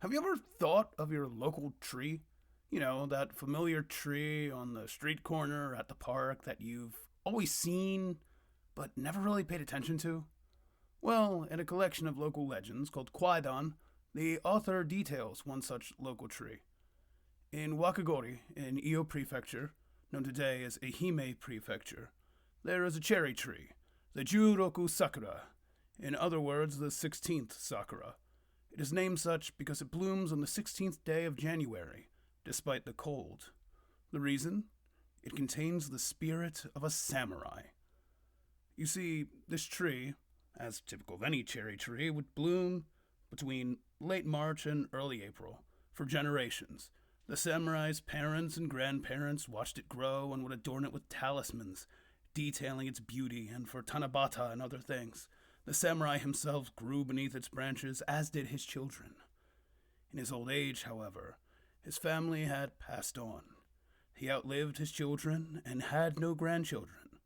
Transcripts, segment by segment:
Have you ever thought of your local tree? You know, that familiar tree on the street corner at the park that you've always seen but never really paid attention to? Well, in a collection of local legends called Kwaidan, the author details one such local tree. In Wakagori, in Iyo Prefecture, known today as Ehime Prefecture, there is a cherry tree, the Juroku Sakura, in other words, the 16th Sakura. It is named such because it blooms on the 16th day of January, despite the cold. The reason? It contains the spirit of a samurai. You see, this tree, as typical of any cherry tree, would bloom between late March and early April for generations. The samurai's parents and grandparents watched it grow and would adorn it with talismans, detailing its beauty, and for Tanabata and other things. The samurai himself grew beneath its branches, as did his children. In his old age, however, his family had passed on. He outlived his children and had no grandchildren,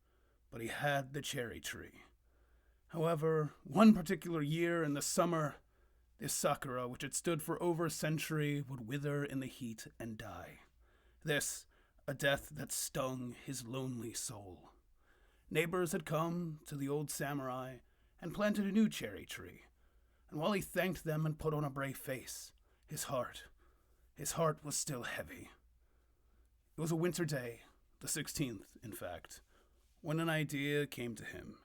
but he had the cherry tree. However, one particular year in the summer, this sakura, which had stood for over a century, would wither in the heat and die. This, a death that stung his lonely soul. Neighbors had come to the old samurai and planted a new cherry tree, and while he thanked them and put on a brave face, his heart was still heavy. It was a winter day, the 16th, in fact, when an idea came to him.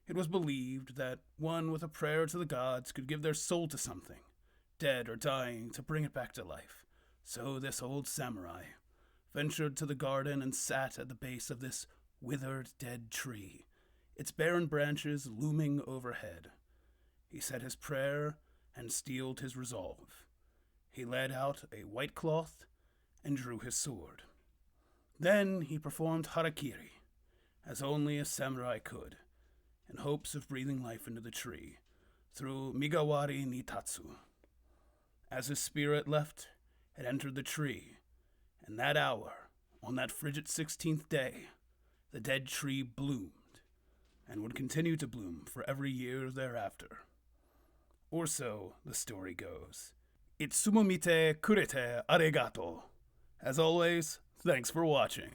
It was believed that one with a prayer to the gods could give their soul to something, dead or dying, to bring it back to life. So this old samurai ventured to the garden and sat at the base of this withered dead tree, its barren branches looming overhead. He said his prayer and steeled his resolve. He led out a white cloth and drew his sword. Then he performed harakiri, as only a samurai could, in hopes of breathing life into the tree through Migawari ni Tatsu. As his spirit left, it entered the tree, and that hour, on that frigid 16th day, the dead tree bloomed, and would continue to bloom for every year thereafter. Or so the story goes. Itsumomite kurete arigato. As always, thanks for watching.